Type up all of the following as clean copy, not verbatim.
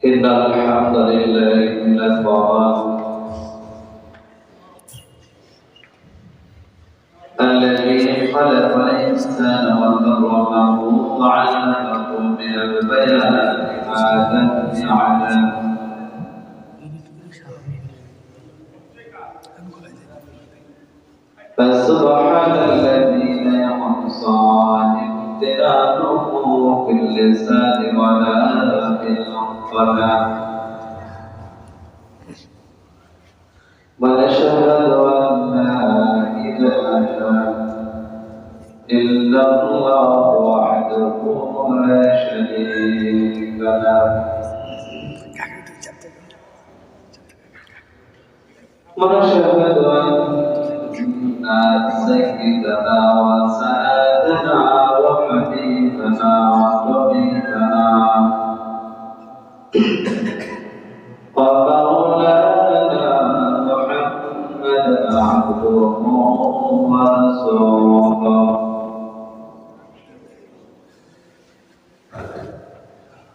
إن الحمد لله نحمده الذي خلق الإنسان وكرمه وعلمه من البيان ما لم يعلم فسبحان الذي لا يحصى امتنانه في اللسان ولا في القلم ونشهد أن لا إله إلا الله وحده لا شريك له ونشهد أن سيدنا وسندنا وحبيبنا وطبيبنا ومولانا محمدا عبده ورسوله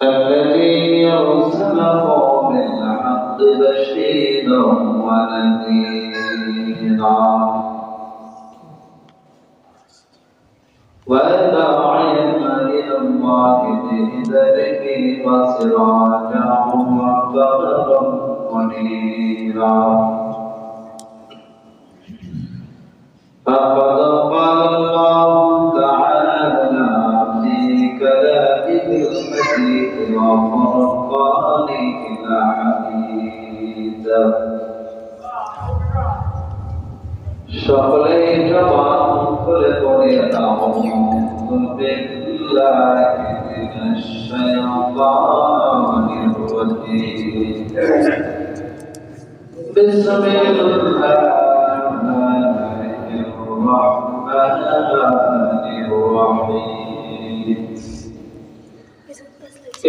الذي أرسله بالحق بشيرا ونذيرا وداعيا إلى الله بإذنه وسراجا وقمرا منيرا فقد قال الله تعالى في كلامه المجيد وفرقانه الحميد সকলেই জবান খুলে পড়ে আউযু বিল্লাহি মিনাশ শাইতানির রাজীম বিসমিল্লাহির রাহমানির রাহিম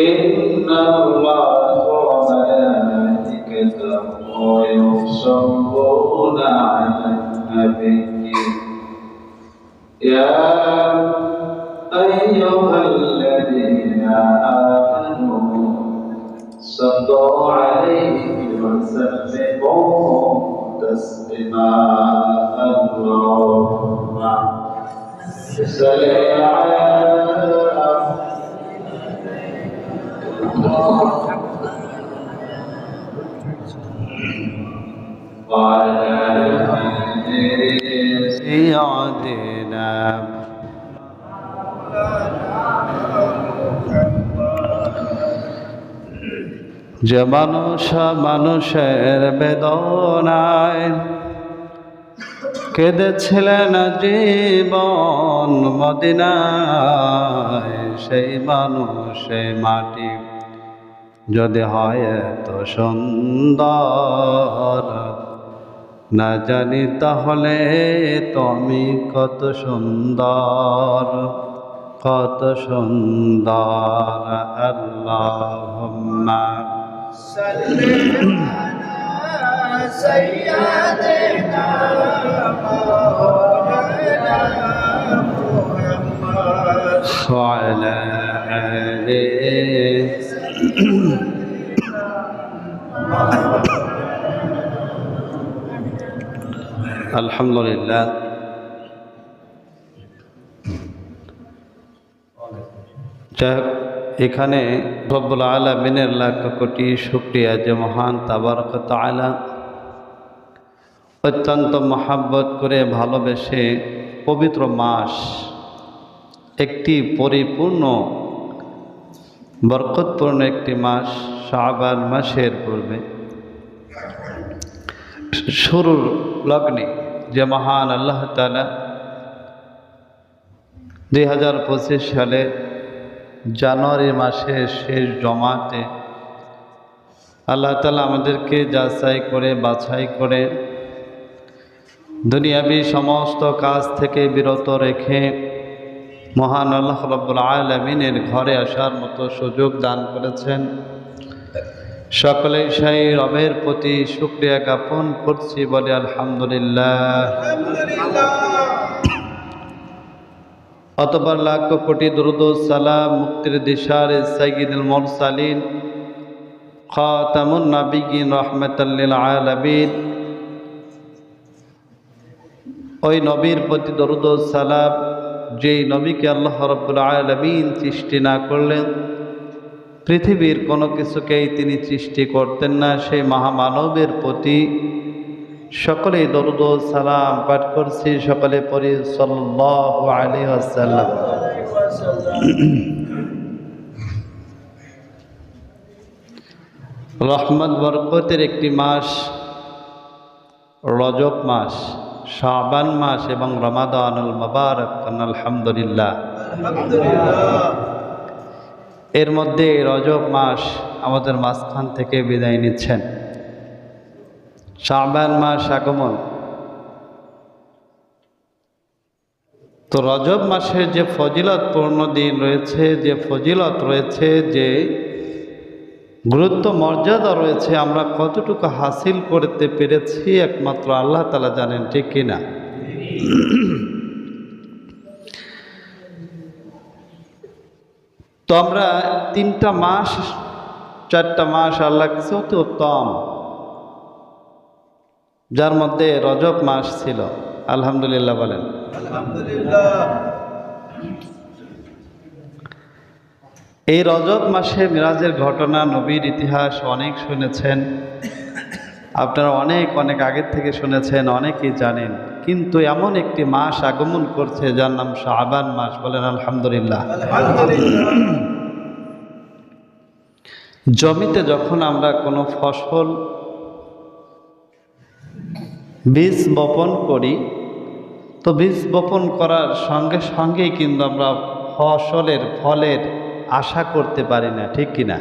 ইন্নাল্লাহা ওয়া মালাইকাতাহু ইউসাল্লুনা আলান النبي يا أيها الذين آمنوا صلوا عليه وسلموا تسليما اللهم صل على سيدنا যে মানুষের বেদনায় কেঁদেছিলেন জীবন মদিনায়, সেই মানুষে মাটি যদি হয় এত সুন্দর, না জানি তাহলে তুমি কত সুন্দর, কত সুন্দর। আল্লাহুম্মা সাল্লি আলা সাইয়্যিদিনা মাওলানা মুহাম্মদ ওয়া আলা আলিহি। আলহামদুলিল্লাহ, যাই হোক, এখানে রব্বুল আলামিনের লাখ কোটি শুকরিয়া যে মহান তাবারক ওয়া তাআলা অত্যন্ত মহাব্বত করে ভালোবেসে পবিত্র মাস, একটি পরিপূর্ণ বরকতপূর্ণ একটি মাস শাবান মাসের পূর্বে শুরুর লগ্নে যে মহান আল্লাহ তাআলা 2025 সালে জানুয়ারি মাসের শেষ জমাতে আল্লাহ তাআলা আমাদেরকে যাচাই করে বাছাই করে দুনিয়াবি সমস্ত কাজ থেকে বিরত রেখে মহান আল্লাহ রাব্বুল আলামিনের ঘরে আসার মতো সুযোগ দান করেছেন। সকলেই সেই রবের প্রতি শুকরিয়া জ্ঞাপন করছি, বলে আলহামদুলিল্লাহ। অতঃপর লাখ কোটি দরুদ ও সালাম মুক্তির দিশার সাইয়্যিদুল মুরসালিন খাতামুন নাবিয়্যিন রাহমাতাল লিল আলামিন, ওই নবীর প্রতি দরুদ ও সালাম যেই নবীকে আল্লাহ রাব্বুল আলামিন সৃষ্টি না করলেন, পৃথিবীর কোনো কিছুকেই তিনি সৃষ্টি করতেন না, সেই মহামানবের প্রতি সকলেই দরুদ ও সালাম পাঠ করছি। সকলে পড়ি সাল্লাল্লাহু আলাইহি ওয়াসাল্লাম। রহমত বরকতের একটি মাস রজব মাস, শাবান মাস এবং রমাদানুল মুবারক, আলহামদুলিল্লাহ। এর মধ্যে রজব মাস আমাদের মাঝখান থেকে বিদায় নিচ্ছেন, শাবান মাস আগমন। তো রজব মাসের যে ফজিলতপূর্ণ দিন রয়েছে, যে ফজিলত রয়েছে, যে গুরুত্ব মর্যাদা রয়েছে, আমরা কতটুকু হাসিল করতে পেরেছি একমাত্র আল্লাহ তাআলা জানেন, ঠিক কিনা? তো আমরা 3টা মাস 4টা মাস আল্লাহ কাছে অতি উত্তম, যার মধ্যে রজব মাস ছিল। আলহামদুলিল্লাহ বলেন। আলহামদুলিল্লাহ। এই রজব মাসে মিরাজের ঘটনা, নবীর ইতিহাস অনেক শুনেছেন আপনারা, অনেক অনেক আগের থেকে শুনেছেন, অনেকেই জানেন। কিন্তু এমন একটি মাস আগমন করছে যার নাম শাবান মাস। বলেন আলহামদুলিল্লাহ। জমিতে যখন আমরা কোনো ফসল বীজ বপন করি, তো বীজ বপন করার সঙ্গে সঙ্গেই কিন্তু আমরা ফলের আশা করতে পারি না, ঠিক কিনা?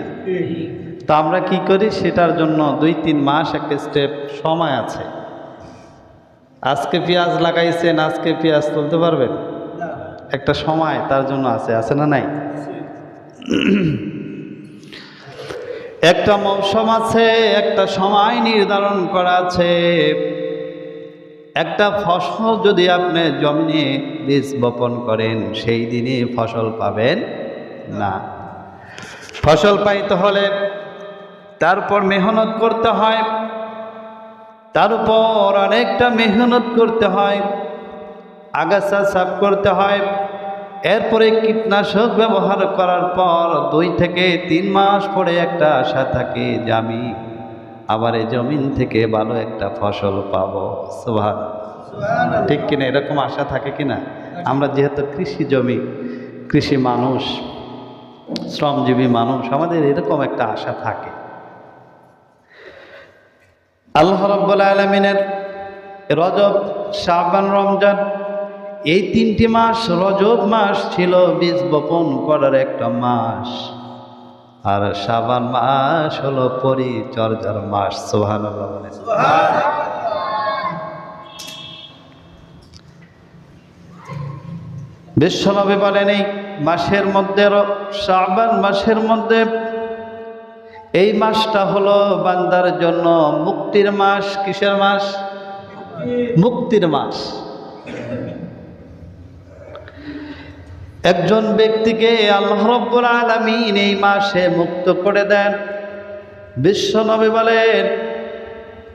তো আমরা কি করি, সেটার জন্য 2-3 মাস একটা স্টেপ সময় আছে। আজকে পেঁয়াজ লাগাইছেন, আজকে পেঁয়াজ তুলতে পারবেন? একটা সময় তার জন্য আছে না নাই? একটা মৌসুম আছে, একটা সময় নির্ধারণ করা আছে। একটা ফসল যদি আপনি জমিনে বীজ বপন করেন, সেই দিনে ফসল পাবেন না। ফসল পাইতে হলে তারপর মেহনত করতে হয়, তার উপর অনেকটা মেহনত করতে হয়, আগাছা সাফ করতে হয়, এরপরে কীটনাশক ব্যবহার করার পর 2 থেকে 3 মাস পরে একটা আশা থাকে যে আমি আবার এই জমিন থেকে ভালো একটা ফসল পাবো। সুবহানাল্লাহ, ঠিক কিনা? এরকম আশা থাকে কিনা? আমরা যেহেতু কৃষি জমি, কৃষি মানুষ, শ্রমজীবী মানুষ, আমাদের এরকম একটা আশা থাকে। আল্লাহ রাব্বুল আলামিনের রজব, শাবান, রমজান, এই 3টি মাস, রজব মাস ছিল বীজ বপন করার একটা মাস, আর শাবান মাস হলো পরিচর্যার মাস। সুবহানাল্লাহ। বিশ্বনবী বলেন এই মাসের মধ্যে, শাবান মাসের মধ্যে, এই মাসটা হলো বান্দার জন্য মুক্তির মাস। কিসের মাস? মুক্তির মাস। একজন ব্যক্তিকে আল্লাহ রাব্বুল আলামিন এই মাসে মুক্ত করে দেন। বিশ্বনবী বলেন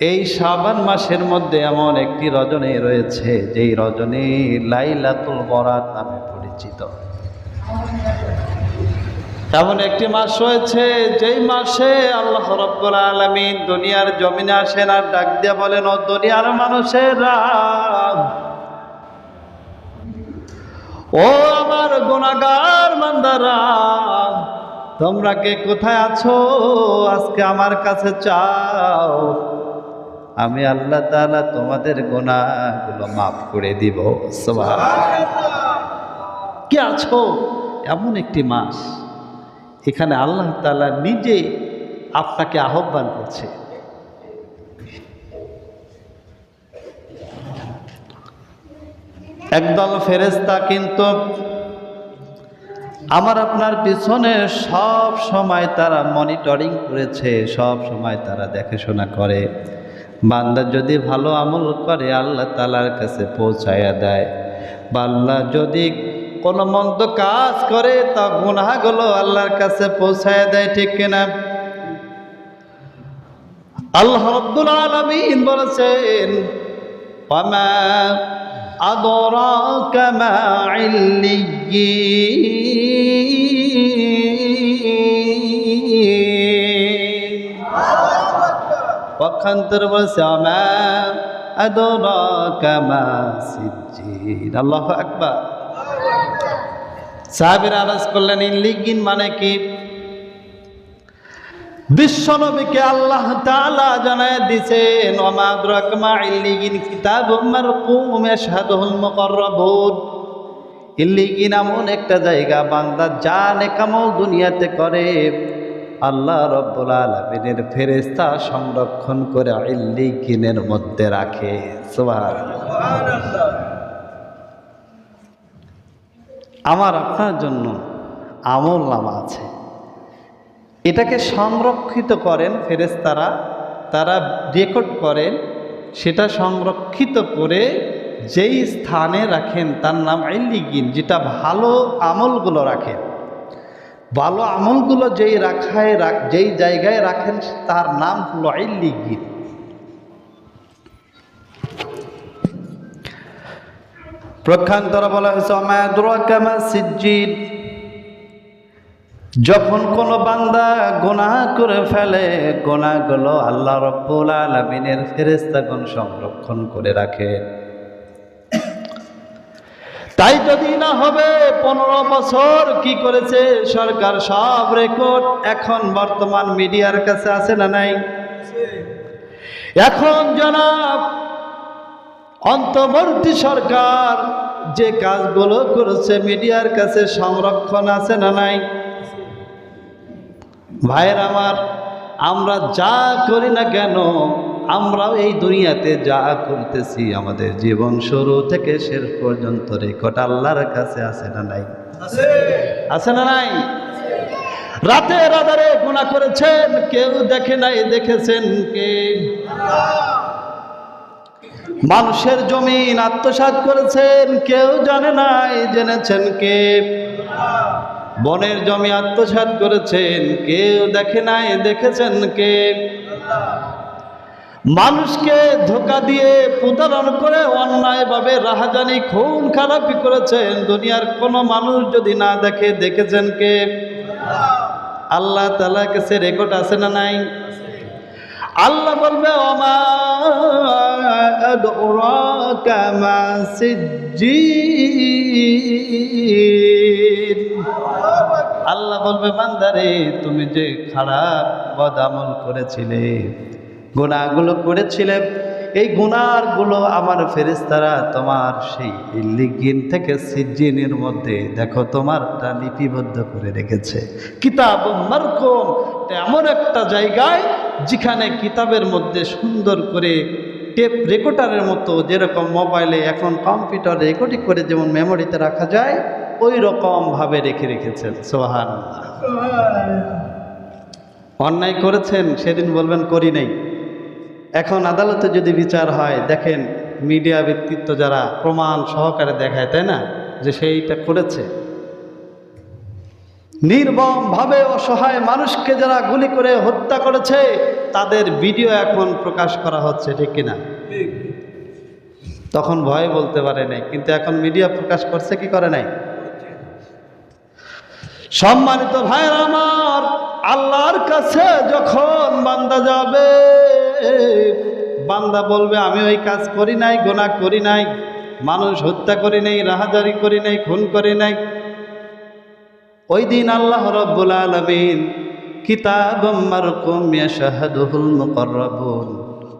এই শাবান মাসের মধ্যে এমন একটি রজনী রয়েছে, যেই রজনী লাইলাতুল বরাত নামে পরিচিত। এমন একটি মাস রয়েছে যেই মাসে আল্লাহ রাব্বুল আলামিন দুনিয়ার জমিনে আসেন আর ডাক দিয়ে বলেন, ও দুনিয়ার মানুষেরা, ও আমার গুনাহগার বান্দারা, তোমরা কে কোথায় আছো? আজকে আমার কাছে চাও, আমি আল্লাহ তাআলা তোমাদের গুনাহগুলো মাফ করে দিব। সুবহানাল্লাহ। কে আছো? এমন একটি মাস, এখানে আল্লাহ তাআলা নিজে আপনাকে আহ্বান করছে। একদল ফেরেশতা কিন্তু আমার আপনার পিছনে সব সময় তারা মনিটরিং করেছে, সব সময় তারা দেখাশোনা করে। বান্দা যদি ভালো আমল করে আল্লাহ তাআলার কাছে পৌঁছায়া দেয়, বান্দা যদি কোনো মন্দ কাজ করে তা গুনাহগুলো আল্লাহর কাছে পৌঁছায়া দেয়, ঠিক কিনা? আল্লাহ রাব্বুল আলামিন বলেছেন ওয়ামা আদরাকা মা ইল্লিয়্যিন। পক্ষান্তরে বলেছে ওয়ামা আদরাকা মা সিজ্জিন। আল্লাহু আকবার। সাহাবীরা আরজ করলেন ইল্লিয়্যিন মানে কি? বিশ্বনবীকে আল্লাহ তাআলা জানায় দিয়েছেন ওয়ামা আদরাকা মা ইল্লিয়্যিন কিতাবুম মারকুম ইয়াশহাদুহুল মুকাররাবুন। ইল্লিয়্যিন এমন একটা জায়গা বান্দা যা নেকামল দুনিয়াতে করে আল্লাহ রাব্বুল আলামিনের ফেরেশতা সংরক্ষণ করে ইল্লিয়্যিনের মধ্যে রাখে। সুবহানাল্লাহ। আমার আপনার জন্য আমল নামা আছে, এটাকে সংরক্ষিত করেন ফেরেশতারা, তারা রেকর্ড করেন, সেটা সংরক্ষিত করে যেই স্থানে রাখেন তার নাম ইল্লিয়্যিন। যেটা ভালো আমলগুলো রাখেন, ভালো আমলগুলো যেই জায়গায় রাখেন তার নাম হলো ইল্লিয়্যিন। প্রক্ষান্তরে বলা হয়েছে ওয়ামা আদরাকা মা সিজ্জিন। যখন কোনো বান্দা গুনাহ করে ফেলে, গুনাহগুলো আল্লাহ রাব্বুল আলামিনের ফেরেশতাগণ সংরক্ষণ করে রাখে। তাই যদি না হবে 15 বছর কি করেছে সরকার সব রেকর্ড এখন বর্তমান মিডিয়ার কাছে আছে না নাই? এখন জনাব অন্তর্বর্তী সরকার যে কাজগুলো করেছে মিডিয়ার কাছে সংরক্ষণ আছে না নাই? ভাইয়ের আমার, আমরা যা করি না কেন, আমরাও এই দুনিয়াতে যা করতেছি আমাদের জীবন শুরু থেকে শেষ পর্যন্ত রেকর্ড আল্লাহর কাছে আছে না নাই? আছে না নাই? রাতের আধারে গুনাহ করেছেন, কেউ দেখে নাই, দেখেছেন কে? মানুষের জমিন আত্মসাৎ করেছেন, কেউ জানে নাই, জেনেছেন কে? বনের জমি আত্মসাৎ করেছেন, কেউ দেখে নাই, দেখেছেন কে? মানুষকে ধোঁকা দিয়ে প্রতারণ করে অন্যায়ভাবে রাহাজানি খুন খারাপি করেছেন, দুনিয়ার কোনো মানুষ যদি না দেখে, দেখেছেন কে? আল্লাহ তাআলার কাছে রেকর্ড আছে না নাই? আল্লাহ বলবে ওয়ামা আদরাকা মা সিজ্জিন। আল্লাহ বলবে বান্দারে তুমি যে খারাপ বদ আমল করেছিলে, গুনাহগুলো করেছিলে, এই গুনাহগুলো আমার ফেরেশতারা তোমার সেই ইল্লিয়্যিন থেকে সিজ্জিনের মধ্যে দেখো তোমারটা লিপিবদ্ধ করে রেখেছে। কিতাবুম মারকুম, এমন একটা জায়গায় যেখানে কিতাবের মধ্যে সুন্দর করে টেপ রেকর্ডারের মতো, যেরকম মোবাইলে এখন কম্পিউটার রেকর্ডিং করে যেমন মেমোরিতে রাখা যায়, ওই রকমভাবে রেখে রেখেছেন। সুবহানাল্লাহ। অন্যায় করেছেন সেদিন বলবেন করি নাই, এখন আদালতে যদি বিচার হয়, দেখেন মিডিয়া ব্যক্তিত্ব যারা প্রমাণ সহকারে দেখায়, তাই না, যে সেইটা করেছে। নির্মমভাবে অসহায় মানুষকে যারা গুলি করে হত্যা করেছে তাদের ভিডিও এখন প্রকাশ করা হচ্ছে, ঠিক কিনা? তখন ভয়ে বলতে পারে নাই, কিন্তু এখন মিডিয়া প্রকাশ করছে কি করে নাই? সম্মানিত ভাইয়ের আমার, আল্লাহর কাছে যখন বান্দা যাবে, বান্দা বলবে আমি ওই কাজ করি নাই, গুনাহ করি নাই, মানুষ হত্যা করি নাই, রাহাজারি করি নাই, খুন করি নাই। ওই দিন আল্লাহ রাব্বুল আলামিন কিতাবুম মারকুম ইয়াশহাদুহুল মুকাররাবুন,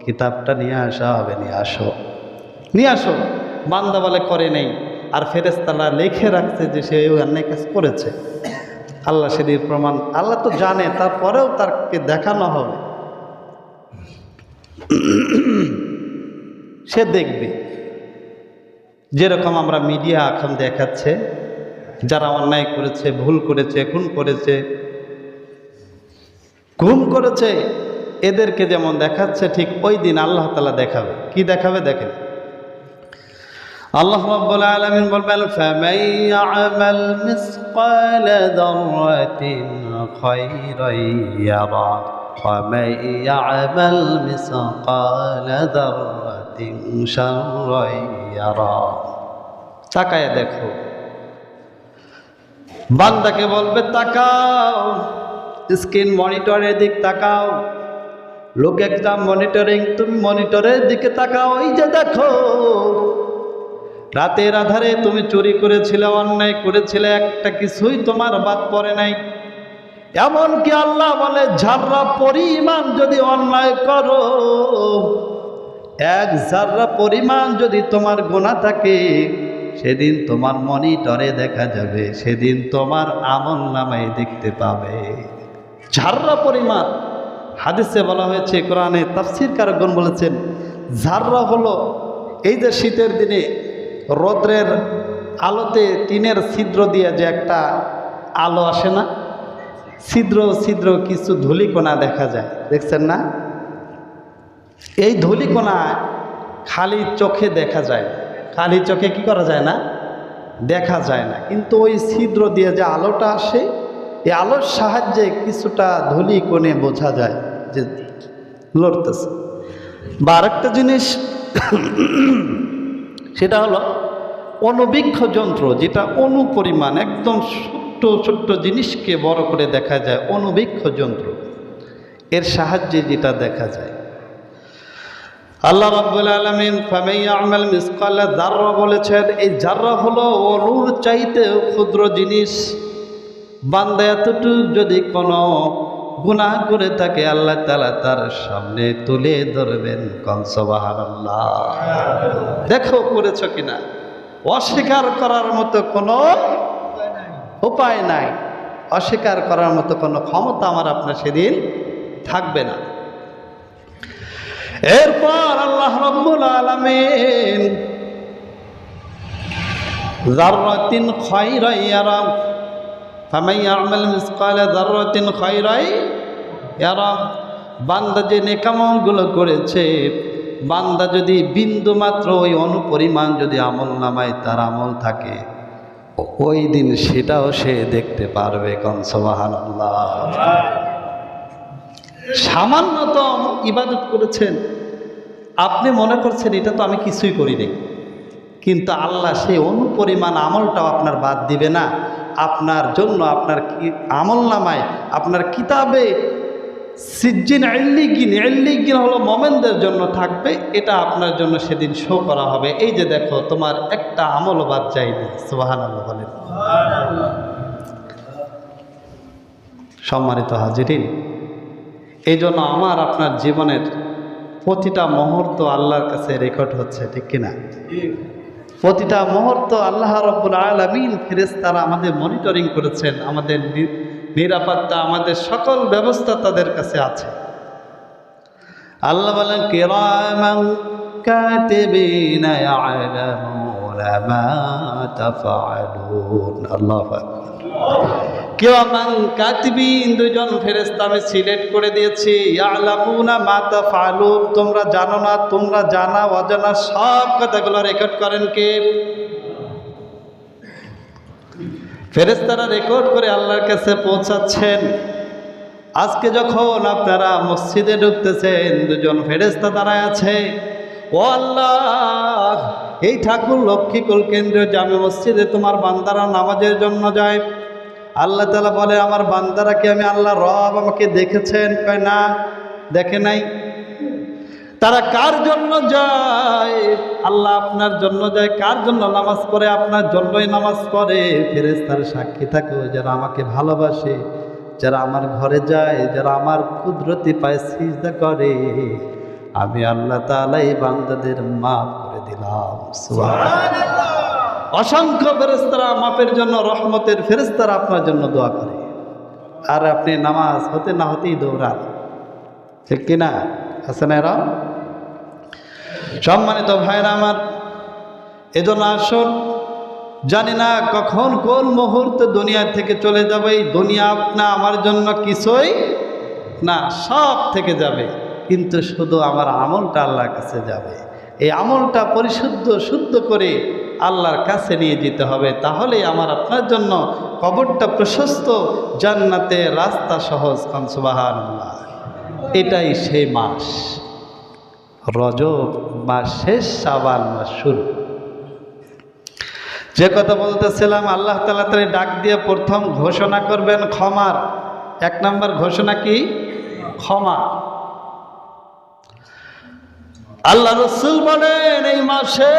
কিতাবটা নিয়ে আসা হবে, নিয়ে আসো। বান্দা বলে করে নেই, আর ফেরেশতারা লিখে রাখছে যে সে অন্যায় কাজ করেছে। আল্লাহ সেদিন প্রমাণ, আল্লাহ তো জানে, তারপরেও তাকে দেখানো হবে, সে দেখবে। যেরকম আমরা মিডিয়া এখন দেখাচ্ছে যারা অন্যায় করেছে, ভুল করেছে, খুন করেছে, গুম করেছে, এদেরকে যেমন দেখাচ্ছে, ঠিক ওই দিন আল্লাহ তাআলা দেখাবে। কি দেখাবে দেখেন, আল্লাহ রাব্বুল আলামিন বলবেন ফামান ইয়া'মাল মিসকালা যাররাতিন খায়রান ইয়ারা ومن يعمل مثقال ذرة شرا يره। তাকায় দেখো, বান্দাকে বলবে তাকাও, স্ক্রিন মনিটরের দিক তাকাও, লোক একটা মনিটরিং, তুমি মনিটরের দিকে তাকাও। এই যে দেখো, রাতের আধারে তুমি চুরি করেছিলে, অন্যায় করেছিলে, একটা কিছুই তোমার বাদ পড়ে নাই। এমনকি আল্লাহ বলে জাররা পরিমাণ যদি অন্যায় করো, এক জাররা পরিমাণ যদি তোমার গুনাহ থাকে, সেদিন তোমার মনিটরে দেখা যাবে, সেদিন তোমার আমলনামায় দেখতে পাবে। জাররা পরিমাণ। হাদিসে বলা হয়েছে, কোরআনে তাফসীরকারগণ বলেছেন, জাররা হলো এই যে শীতের দিনে রৌদ্রের আলোতে টিনের ছিদ্র দিয়ে যে একটা আলো আসে না, ছিদ্র ছিদ্র কিছু ধূলিকণা দেখা যায়, দেখছেন না? এই ধূলিকণা খালি চোখে দেখা যায়, খালি চোখে কি করা যায় না, দেখা যায় না, কিন্তু ওই ছিদ্র দিয়ে যে আলোটা আসে, এই আলোর সাহায্যে কিছুটা ধূলিকণে বোঝা যায় যে লড়তেছে। বা আরেকটা জিনিস সেটা হলো অণুবীক্ষ যন্ত্র, যেটা অণু পরিমাণ, একদম ছোট্ট ছোট্ট জিনিসকে বড় করে দেখা যায়, অণুবীক্ষ যন্ত্র, এর সাহায্যে যেটা দেখা যায়। আল্লাহ রাব্বুল আলামিন ফামান ইয়ামাল মিসকালা যাররা বলেছেন, এই যাররা হলো অণুর চাইতে ক্ষুদ্র জিনিস। বান্দা এতটুকু যদি কোনো গুনাহ করে থাকে, আল্লাহ তাআলা তার সামনে তুলে ধরবেন। কোন সুবহানাল্লাহ। দেখো করেছো কিনা, অস্বীকার করার মতো কোনো উপায় নাই, অস্বীকার করার মতো কোনো ক্ষমতা আমার আপনার সেদিন থাকবে না। এরপর আল্লাহ রাব্বুল আলামিন যাররাতিন খায়রান ইয়ারা, ফামান ইয়ামাল মিসকালা যাররাতিন খায়রান ইয়ারা। বান্দা যে নেকামলগুলো করেছে, বান্দা যদি বিন্দু মাত্র ওই অনুপরিমাণ যদি আমল নামায় তার আমল থাকে, ওই দিন সেটাও সে দেখতে পারবে। কোন সুবহানাল্লাহ। সামান্যতম ইবাদত করেছেন, আপনি মনে করছেন এটা তো আমি কিছুই করিনি, কিন্তু আল্লাহ সেই অনুপরিমাণ আমলটাও আপনার বাদ দিবে না। আপনার জন্য আপনার আমল নামায়, আপনার কিতাবে সিজ্জিন ইল্লিগিন, ইল্লিগিন হলো মোমেনদের জন্য থাকবে, এটা আপনার জন্য সেদিন শো করা হবে। এই যে দেখো, তোমার একটা আমলও বাদ যায়নি। সুবহানাল্লাহ বলেন। সম্মানিত হাজিরিন, এই জন্য আমার আপনার জীবনের প্রতিটা মুহূর্ত আল্লাহর কাছে রেকর্ড হচ্ছে, ঠিক কিনা? প্রতিটা মুহূর্ত আল্লাহ রাব্বুল আলামিন ফেরেশতারা আমাদের মনিটরিং করেছেন, আমাদের নিরাপত্তা, আমাদের সকল ব্যবস্থা তাদের কাছে আছে। আল্লাহ বলেন কিরামান কাতিবিনা ইয়ালামুনা মা তাফআলুন। আল্লাহু আকবার। কিরামান কাতিবিন, দুইজন ফেরেশতা আমি সিলেক্ট করে দিয়েছি। ইয়ালামুনা মা তাফআলুন, তোমরা জানো না, তোমরা জানা অজানা সব কথাগুলো রেকর্ড করেন কে? ফেরেশতারা রেকর্ড করে আল্লাহর কাছে পৌঁছাচ্ছেন। আজকে যখন আপনারা মসজিদে ঢুকতেছেন, দুজন ফেরেশতা দাঁড়ায় আছে। ও আল্লাহ, এই ঠাকুর লক্ষ্মীকুল কেন্দ্রীয় জামে মসজিদে তোমার বান্দারা নামাজের জন্য যায়। আল্লাহ তাআলা বলে, আমার বান্দারা কি আমি আল্লাহ রব আমাকে দেখেছেন? কয় না, দেখে নাই। তারা কার জন্য যায়? আল্লাহ আপনার জন্য যায়। কার জন্য নামাজ পড়ে? আপনার জন্যই নামাজ পড়ে। ফেরেশতার সাক্ষী থাকো, যারা আমাকে ভালোবাসে, যারা আমার ঘরে যায়, যারা আমার কুদরতি পায়ে সিজদা করে, আমি আল্লাহ তাআলা এই বান্দাদের মাফ করে দিলাম। সুবহানাল্লাহ। অসংখ্য ফেরেশতারা মাফের জন্য, রহমতের ফেরেশতারা আপনার জন্য দোয়া করে, আর আপনি নামাজ হতে না হতেই দৌড়ান, ঠিক কিনা? হাসান এরা। সম্মানিত ভাইরা আমার, এজন্য আসুন, জানি না কখন কোন মুহূর্তে দুনিয়া থেকে চলে যাবে। এই দুনিয়া আপনা আমার জন্য কিছুই না, সব থেকে যাবে, কিন্তু শুধু আমার আমলটা আল্লাহর কাছে যাবে। এই আমলটা পরিশুদ্ধ শুদ্ধ করে আল্লাহর কাছে নিয়ে যেতে হবে, তাহলেই আমার আপনার জন্য কবরটা প্রশস্ত, জান্নাতের রাস্তা সহজ। সুবহানাল্লাহ। এটাই সেই মাস, রজব মাস শেষ, শাবান মাস শুরু। যে কথা বলতেছিলাম, আল্লাহ তাআলা তারে ডাক দিয়ে প্রথম ঘোষণা করবেন ক্ষমার। 1 নম্বর ঘোষণা কি? ক্ষমা। আল্লাহ রাসূল বলেন এই মাসে,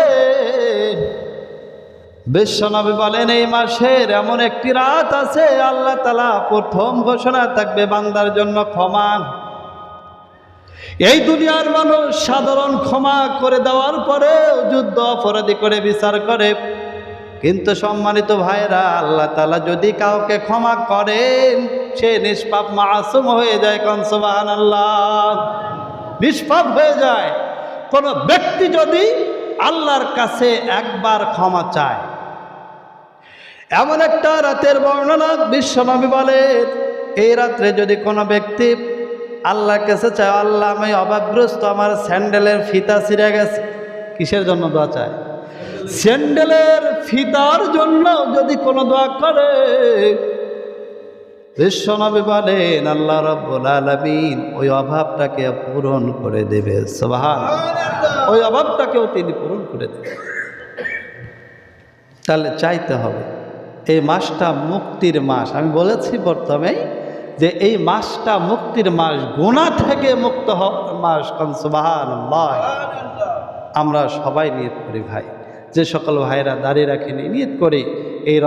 বিশ্বনবী বলেন এই মাসের এমন একটি রাত আছে আল্লাহ তাআলা প্রথম ঘোষণা থাকবে বান্দার জন্য ক্ষমা। এই দুনিয়ার মানুষ সাধারণ ক্ষমা করে দেওয়ার পরে যুদ্ধ অপরাধী করে বিচার করে, কিন্তু সম্মানিত ভাইরা, আল্লাহ তাআলা যদি কাউকে ক্ষমা করেন সে নিষ্পাপ মাসুম হয়ে যায়। কোন সুবহানাল্লাহ। নিষ্পাপ হয়ে যায়। কোন ব্যক্তি যদি আল্লাহর কাছে একবার ক্ষমা চায়, এমন একটা রাতের বর্ণনা বিশ্বনবী বলেন, এই রাত্রে যদি কোনো ব্যক্তি আল্লাহর কাছে চায়, আল্লাহ আমি অভাবগ্রস্ত, আমার স্যান্ডেলের ফিতা ছিঁড়ে গেছে। কিসের জন্য দোয়া চায়? স্যান্ডেলের ফিতার জন্য যদি কোনো দোয়া করে, বিশ্বনবী বলেন আল্লাহ রাব্বুল আলামিন ওই অভাবটাকে পূরণ করে দেবে। সুবহানাল্লাহ। ওই অভাবটাকেও তিনি পূরণ করে দেবেন। তাহলে চাইতে হবে। এই মাসটা মুক্তির মাস। আমি বলেছি প্রথমেই যে এই মাসটা মুক্তির মাস, গুনাহ থেকে মুক্ত হওয়ার মাস। কোন সুবহানাল্লাহ। আমরা সবাই নিয়ত করি ভাই, যে সকল ভাইরা দাড়ি রাখেনি, নিয়ত করি এই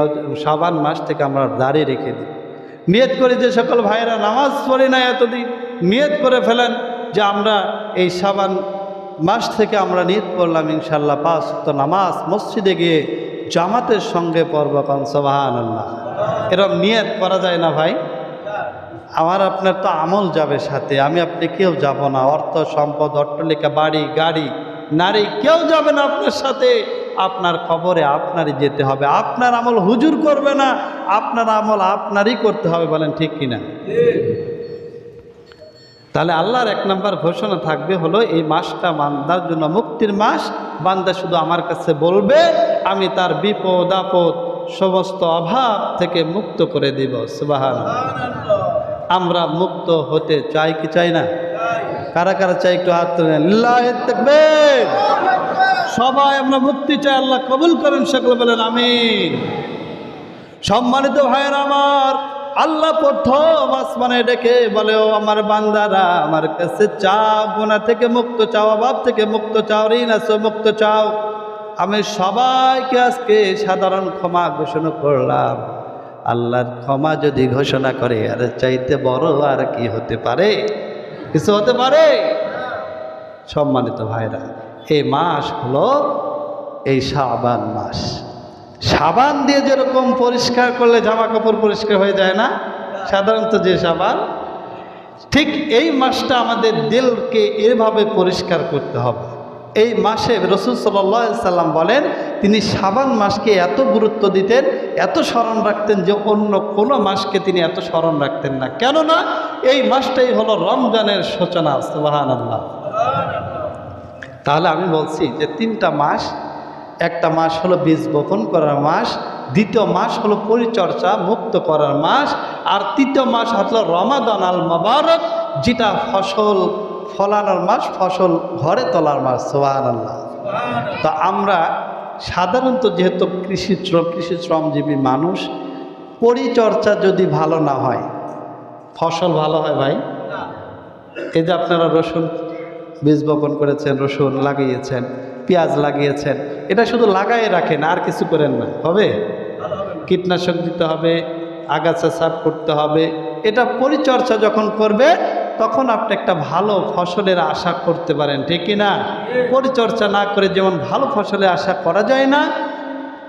শাবান মাস থেকে আমরা দাড়ি রেখে দিই। নিয়ত করি যে সকল ভাইরা নামাজ পড়ি না এতদিন, নিয়ত করে ফেলেন যে আমরা এই শাবান মাস থেকে আমরা নিয়ত করলাম ইনশাআল্লাহ 5 ওয়াক্ত নামাজ মসজিদে গিয়ে জামাতের সঙ্গে পড়ব। কোন সুবহানাল্লাহ। এরকম নিয়ত করা যায় না ভাই? আমার আপনার তো আমল যাবে সাথে, আমি আপনি কেউ যাব না। অর্থ সম্পদ, অট্টালিকা, বাড়ি গাড়ি, নারী, কেউ যাবে না আপনার সাথে। আপনার কবরে আপনারই যেতে হবে। আপনার আমল হুজুর করবে না, আপনার আমল আপনারই করতে হবে। বলেন ঠিক কিনা? তাহলে আল্লাহর 1 নম্বর ঘোষণা থাকবে হলো এই মাসটা বান্দার জন্য মুক্তির মাস। বান্দা শুধু আমার কাছে বলবে, আমি তার বিপদ আপদ সমস্ত অভাব থেকে মুক্ত করে দিব। সুবহানাল্লাহ। আমরা মুক্ত হতে চাই কি চাই না? কারা কারা চাই একটু হাত তুলেন। লিল্লাহি তাকবীর। সবাই আমরা মুক্তি চাই, আল্লাহ কবুল করেন। সকলে বলেন আমিন। সম্মানিত ভাইয়েরা আমার, আল্লাহ প্রথম আসমানে ডেকে বলে, ও আমার বান্দারা আমার কাছে চাও, গুনাহ থেকে মুক্ত চাও, অভাব থেকে মুক্ত চাও, ঋণ আছে মুক্ত চাও। আমি সবাইকে আজকে সাধারণ ক্ষমা ঘোষণা করলাম। আল্লাহর ক্ষমা যদি ঘোষণা করে, আর চাইতে বড় আর কি হতে পারে? কিছু হতে পারে? সম্মানিত ভাইরা, এই মাস হলো এই শাবান মাস। সাবান দিয়ে যেরকম পরিষ্কার করলে জামা কাপড় পরিষ্কার হয়ে যায় না সাধারণত যে সাবান, ঠিক এই মাসটা আমাদের দিলকে এভাবে পরিষ্কার করতে হবে। এই মাসে রাসূল সাল্লাল্লাহু আলাইহি সাল্লাম বলেন, তিনি শাবান মাসকে এত গুরুত্ব দিতেন, এত স্মরণ রাখতেন যে অন্য কোনো মাসকে তিনি এত স্মরণ রাখতেন না। কেননা এই মাসটাই হলো রমজানের সূচনা। সুবহানাল্লাহ। তাহলে আমি বলছি যে 3টা মাস। একটা মাস হলো বীজ বপন করার মাস, দ্বিতীয় মাস হলো পরিচর্যা মুক্ত করার মাস, আর তৃতীয় মাস হলো রমাদান আল মুবারক, যেটা ফসল ফলানোর মাস, ফসল ঘরে তোলার মাস। সুবহানাল্লাহ। তো আমরা সাধারণত যেহেতু কৃষি শ্রমজীবী মানুষ, পরিচর্যা যদি ভালো না হয় ফসল ভালো হয় ভাই? এই যে আপনারা রসুন বীজ বপন করেছেন, রসুন লাগিয়েছেন, পেঁয়াজ লাগিয়েছেন, এটা শুধু লাগাই রাখেন আর কিছু করেন না, হবে? কীটনাশক দিতে হবে, আগাছা সাফ করতে হবে। এটা পরিচর্যা যখন করবে তখন আপনি একটা ভালো ফসলের আশা করতে পারেন, ঠিক কি না? পরিচর্যা না করে যেমন ভালো ফসলের আশা করা যায় না,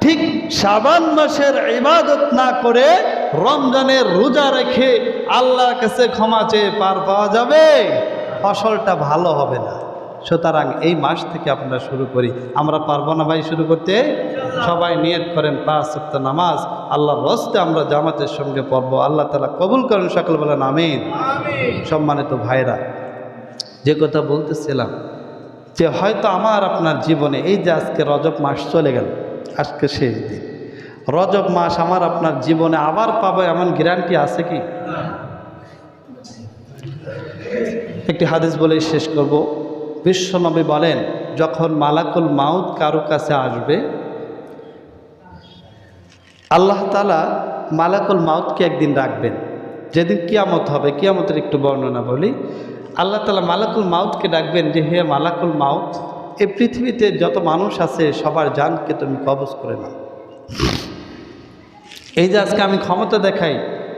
ঠিক শাবান মাসের ইবাদত না করে রমজানের রোজা রেখে আল্লাহর কাছে ক্ষমা চেয়ে পার পাওয়া যাবে, ফসলটা ভালো হবে না। সুতরাং এই মাস থেকে আমরা শুরু করি। আমরা পারবো না ভাই শুরু করতে? সবাই নিয়ত করেন 5 ওয়াক্ত নামাজ আল্লাহর রাস্তায় আমরা জামাতের সঙ্গে পড়বো। আল্লাহ তাআলা কবুল করেন। সকলে বলেন আমিন। সম্মানিত ভাইরা, যে কথা বলতেছিলাম যে হয়তো আমার আপনার জীবনে এই যে আজকে রজব মাস চলে গেল, আজকে শেষ দিন, রজব মাস আমার আপনার জীবনে আবার পাবো এমন গ্যারান্টি আছে কি? একটি হাদিস বলেই শেষ করব। বিশ্বনবী বলেন, যখন মালাকুল মাউত কারো কাছে আসবে, আল্লাহ তাআলা মালাকুল মাউতকে একদিন রাখবেন, যেদিন কিয়ামত হবে। কিয়ামতের একটু বর্ণনা বলি। আল্লাহ তাআলা মালাকুল মাউতকে ডাকবেন যে, হে মালাকুল মাউত, এই পৃথিবীতে যত মানুষ আছে সবার জানকে তুমি কবজ করে নাও। এই যে আজকে আমি ক্ষমতা দেখাই,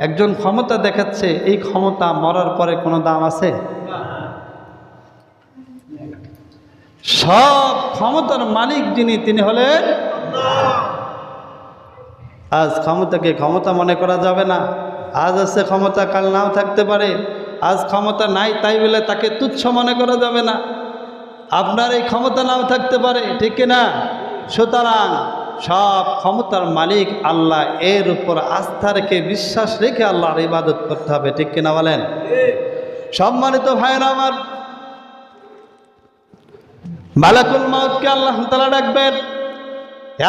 একজন ক্ষমতা দেখাচ্ছে, এই ক্ষমতা মরার পরে কোনো দাম আছে? সব ক্ষমতার মালিক যিনি, তিনি হলেন আজ ক্ষমতাকে ক্ষমতা মনে করা যাবে না। আজ আছে ক্ষমতা, কাল নাও থাকতে পারে। আজ ক্ষমতা নাই তাই বলে তাকে তুচ্ছ মনে করা যাবে না। আপনার এই ক্ষমতা নাও থাকতে পারে, ঠিক কিনা? সুতরাং সব ক্ষমতার মালিক আল্লাহ, এর উপর আস্থা রেখে বিশ্বাস রেখে আল্লাহর ইবাদত করতে হবে, ঠিক কিনা বলেন? সম্মানিত ভাইরা আমার, মালাকুল মাউতকে আল্লাহ তাআলা ডাকবেন।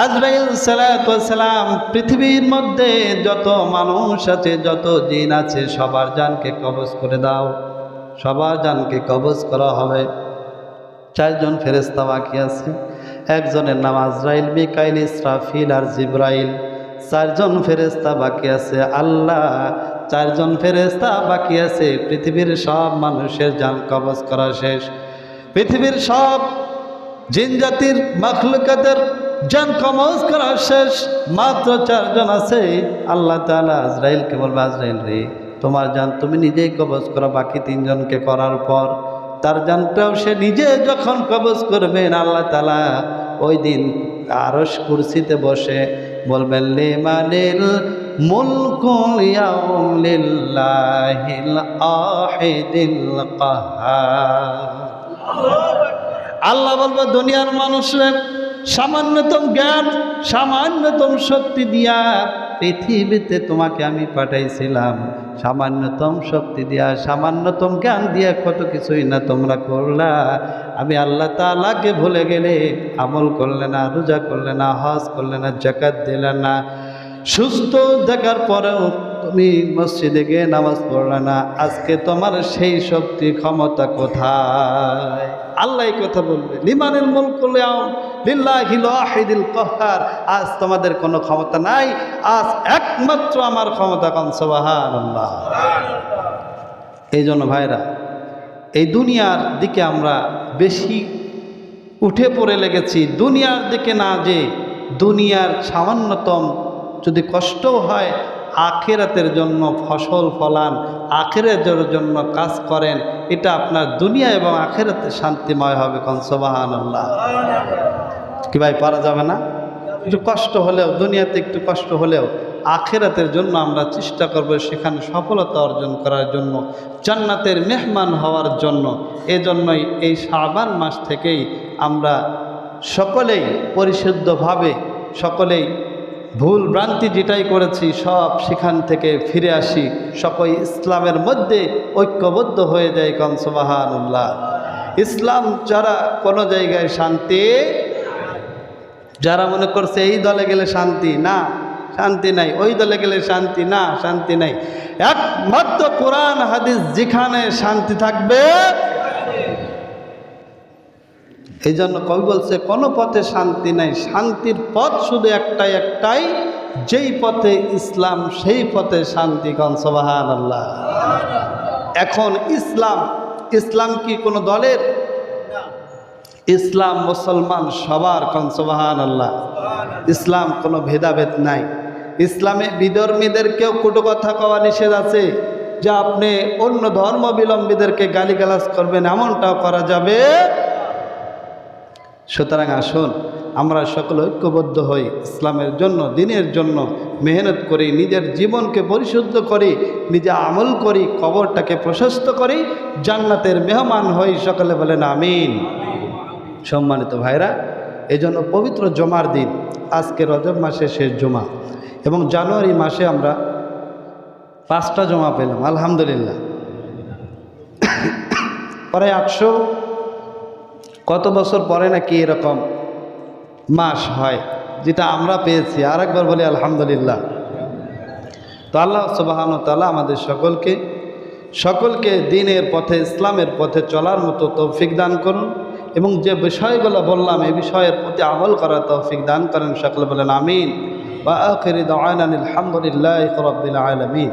আজরাইল সালাতু ওয়াস সালাম, পৃথিবীর মধ্যে যত মানুষ আছে, যত জিন আছে, সবার জানকে কবজ করে দাও। সবার জানকে কবজ করা হবে। 4 জন ফেরেশতা বাকি আছে। একজনের নাম আজরাইল, মিকাইল, ইসরাফিল আর জিবরাইল। 4 জন ফেরেশতা বাকি আছে। আল্লাহ 4 জন ফেরেশতা বাকি আছে। পৃথিবীর সব মানুষের জান কবজ করা শেষ। পৃথিবীর সব জিন জাতির মাখলুকাতের জান কবজ করা শেষ। মাত্র 4 জন আছে। আল্লাহ তাআলা আজরাইলকে বলবে, আজরাইল রে, তোমার জান তুমি নিজেই কবজ করো। বাকি 3 জনকে করার পর তার জানটাও সে নিজে যখন কবজ করবেন, আল্লাহ তাআলা ওই দিন আরশ কুরসিতে বসে বলবেন, লিমানিল মুলকুল ইয়াউম লিল্লাহিল ওয়াহিদিল কাহ্হার। আল্লাহ বলবে, দুনিয়ার মানুষের সামান্যতম জ্ঞান, সামান্যতম শক্তি দিয়া পৃথিবীতে তোমাকে আমি পাঠাইছিলাম। সামান্যতম শক্তি দিয়া, সামান্যতম জ্ঞান দিয়া কত কিছুই না তোমরা করলা। আমি আল্লাহ তাআলাকে ভুলে গেলে, আমল করলে না, রোজা করলে না, হজ করলে না, যাকাত দিলে না, সুস্থ দেখার পরেও তুমি মসজিদে গিয়ে নামাজ পড়লে না। আজকে তোমার সেই শক্তি ক্ষমতা কোথায়? আল্লাহ এই কথা বলবে, লিমানিল মুলকুল ইয়াউম লিল্লাহিল ওয়াহিদিল কাহ্হার। আজ তোমাদের কোনো ক্ষমতা নাই, আজ একমাত্র আমার ক্ষমতা। কোন সুবহানাল্লাহ। এই জন্য ভাইরা, এই দুনিয়ার দিকে আমরা বেশি উঠে পড়ে লেগেছি। দুনিয়ার দিকে না, যে দুনিয়ার সামান্যতম যদি কষ্টও হয়, আখিরাতের জন্য ফসল ফলান, আখিরাতের জন্য কাজ করেন। এটা আপনার দুনিয়া এবং আখিরাতে শান্তিময় হবে। কোন সুবহানাল্লাহ। কি ভাই, পারা যাবে না? একটু কষ্ট হলেও, দুনিয়াতে একটু কষ্ট হলেও আখিরাতের জন্য আমরা চেষ্টা করব, সেখানে সফলতা অর্জন করার জন্য, জান্নাতের মেহমান হওয়ার জন্য। এজন্যই এই শাবান মাস থেকেই আমরা সকলেই পরিশুদ্ধভাবে, সকলেই ভুল ভ্রান্তি যেটাই করেছি সব সেখান থেকে ফিরে আসি, সকল ইসলামের মধ্যে ঐক্যবদ্ধ হয়ে যায়। কোন সুবহানাল্লাহ। ইসলাম যারা কোনো জায়গায় শান্তি, যারা মনে করছে এই দলে গেলে শান্তি, না শান্তি নাই, ওই দলে গেলে শান্তি, না শান্তি নাই। একমাত্র কোরআন হাদিস যেখানে শান্তি থাকবে। এই জন্য কবি বলছে, কোনো পথে শান্তি নাই, শান্তির পথ শুধু একটাই, একটাই, যেই পথে ইসলাম সেই পথে শান্তি। কোন সুবহানাল্লাহ। এখন ইসলাম কি কোনো দলের? ইসলাম মুসলমান সবার। কোন সুবহানাল্লাহ। ইসলাম কোনো ভেদাভেদ নাই। ইসলামে বিধর্মীদেরকেও কটু কথা কওয়া নিষেধ আছে, যে আপনি অন্য ধর্মাবলম্বীদেরকে গালিগালাজ করবেন, এমনটাও করা যাবে। সুতরাং আসুন আমরা সকলে ঐক্যবদ্ধ হই, ইসলামের জন্য, দ্বীনের জন্য মেহনত করি, নিজের জীবনকে পরিশুদ্ধ করি, নিজে আমল করি, কবরটাকে প্রশস্ত করি, জান্নাতের মেহমান হই। সকলে বলেন আমিন। সম্মানিত ভাইরা, এই জন্য পবিত্র জুমার দিন, আজকে রজব মাসের শেষ জুমা, এবং জানুয়ারি মাসে আমরা 5টা জুমা পেলাম, আলহামদুলিল্লাহ। প্রায় 800 কত বছর পরে নাকি এরকম মাস হয়, যেটা আমরা পেয়েছি। আর একবার বলি আলহামদুলিল্লাহ। তো আল্লাহ সুবহানাহু ওয়া তাআলা আমাদের সকলকে সকলকে দ্বীনের পথে, ইসলামের পথে চলার মতো তৌফিক দান করুন এবং যে বিষয়গুলো বললাম এই বিষয়ের প্রতি আমল করার তৌফিক দান করেন। সকলে বলেন আমিন। ওয়া আখিরু দাওয়ানা আলহামদুলিল্লাহি রাব্বিল আলামিন।